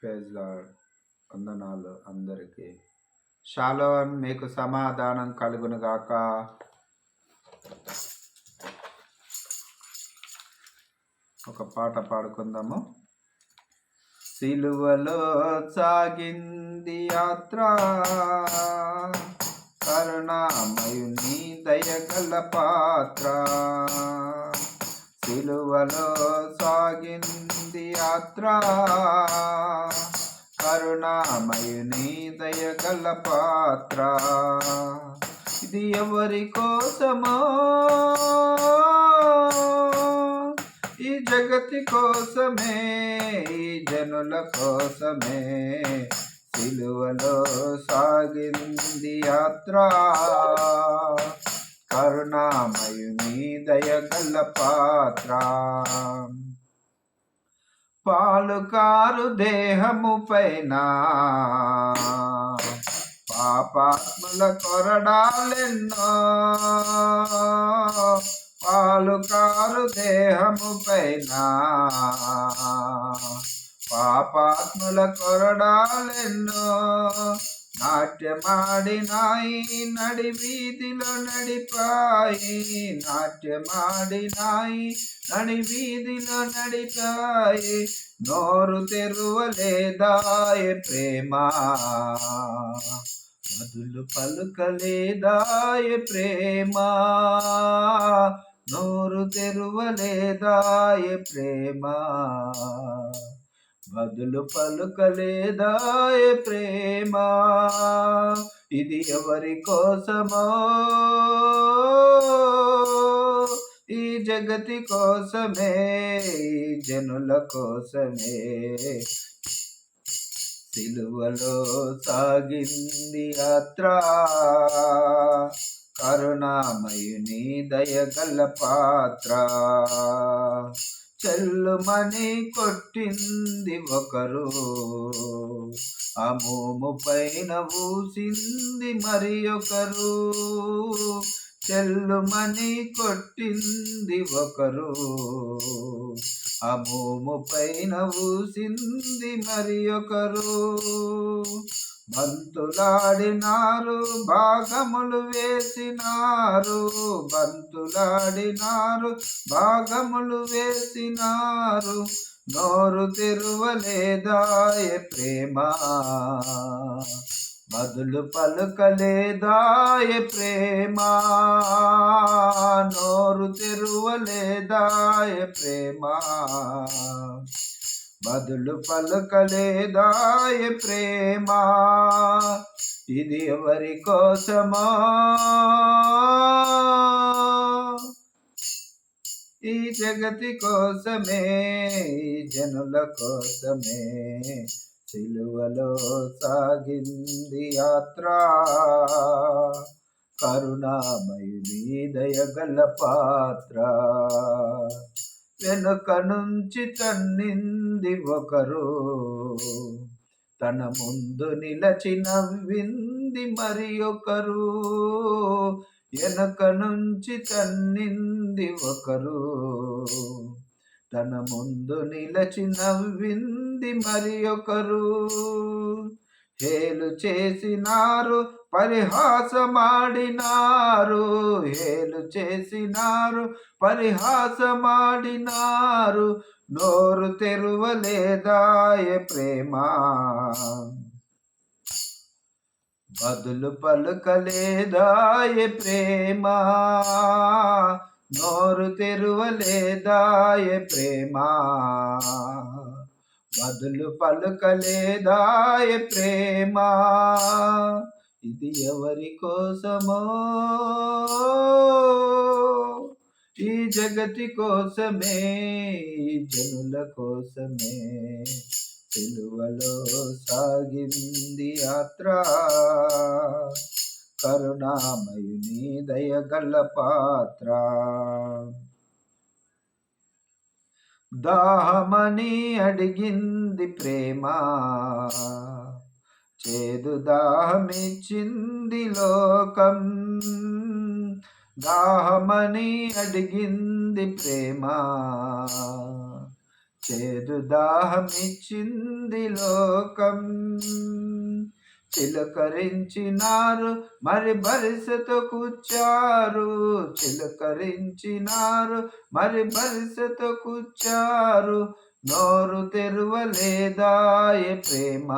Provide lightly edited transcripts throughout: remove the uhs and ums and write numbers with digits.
Praise lord. వందనాలు అందరికీ. Shalom, మీకు సమాధానం కలుగును గాక. ఒక పాట పాడుకుందాము. సిలువలో సాగింది యాత్ర, కరుణామయుని దయగల పాత్ర. సిలువలో సాగింది యాత్ర, కరుణామయుని దయగల పాత్ర. ఇది ఎవరి కోసమో, ఈ జగతి కోసమే, ఈ జనుల కోసమే సిలువలో సాగింది యాత్ర, కరుణామయుని దయగల పాత్ర. పాలుకారు దేహము పైన పాపాత్ముల కొరడాలెన్నో, పాలుకారు దేహము పైన పాపాత్ముల కొరడాలెన్నో. నాట్యమాడినాయి నడి వీధిలో నడిపాయి, నాట్యమాడినాయి నడి వీధిలో నడిపాయి. నోరు తెరువలేదాయ ప్రేమ, మధులు పలుకలేదాయ ప్రేమ. నోరు తెరువలేదాయ ప్రేమ, బదులు పలుకలేదాయ ప్రేమ. ఇది ఎవరి కోసమో, ఈ జగతి కోసమే, ఈ జనుల కోసమే సిలువలో సాగింది యాత్ర, కరుణామయుని దయగల పాత్ర. చెల్లుమని కొట్టింది ఒకరు, ఆ మోము పైన ఊసింది మరి ఒకరు. చెల్లుమని కొట్టింది ఒకరు, ఆ మోము పైన ఊసింది మరి ఒకరు. బంతులాడినారు, భాగములు వేసినారు, బంతులాడినారు, భాగములు వేసినారు. నోరు తెరువలేదాయ ప్రేమ, బదులు పలుకలేదాయ ప్రేమ. నోరు తెరువలేదాయ ప్రేమ, బదులు పలుకలేదాయ ప్రేమ. ఇది ఎవరి కోసమో, ఈ జగతి కోసమే, ఈ జనుల కోసమే సిలువలో సాగింది యాత్ర, కరుణామయుని దయగల పాత్ర. వెనుక నుంచి తన్నింది ఒకరు, తన ముందు నిలచి నవ్వింది మరి ఒకరు. వెనుక నుంచి తన్నింది ఒకరు, తన ముందు నిలచి నవ్వింది మరి ఒకరు. హేలు చేసినారు, పరిహాసమాడినారు, హేలు చేసినారు, పరిహాసమాడినారు. నోరు తెరువలేదాయ ప్రేమ, బదులు పలుకలేదాయ ప్రేమ. నోరు తెరువలేదాయ ప్రేమ, బదులు పలుకలేదాయ ప్రేమ. ఇది ఎవరి కోసమో, ఈ జగతి కోసమే, ఈ జనుల కోసమే సిలువలో సాగింది యాత్ర, కరుణామయుని దయగల పాత్ర. దాహమని అడిగింది ప్రేమ, చేదు దాహమిచ్చింది లోకం. దాహమని అడిగింది ప్రేమ, చేదు దాహమిచ్చింది లోకం. చిలకరించినారు మరి బరిసెతో కూర్చారు, చిలకరించినారు మరి బరిసెతో కూర్చారు. నోరు తెరువలేదాయే ప్రేమ,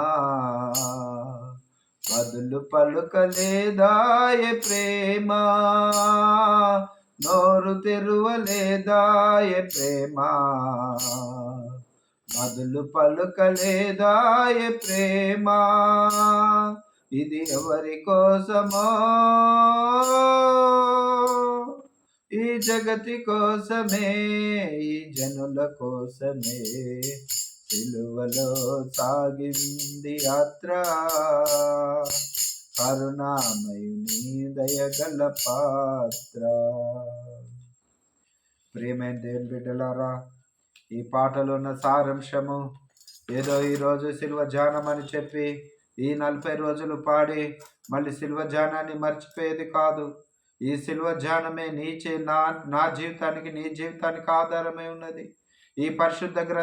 బదులు పలుకలేదాయే ప్రేమ. నోరు తెరువలేదాయే ప్రేమ, బదులు పలుకలేదాయే ప్రేమ. ఇది ఎవరి కోసమో, ఈ జగతి కోసమే, ఈ జనుల కోసమే సిలువలో సాగింది యాత్ర. కరుణామయుని దయగల పాత్ర. ప్రియమైన దేవుని బిడ్డలారా, ఈ పాటలో ఉన్న సారాంశము ఏదో ఈరోజు శిల్వ ధ్యానం అని చెప్పి ఈ 40 రోజులు పాడి మళ్ళీ శిల్వ ధ్యానాన్ని మర్చిపోయేది కాదు. ఈ శిల్వ ధ్యానమే నా జీవితానికి, నీ జీవితానికి ఆధారమై ఉన్నది. ఈ పరిశుద్ధ గ్రంథం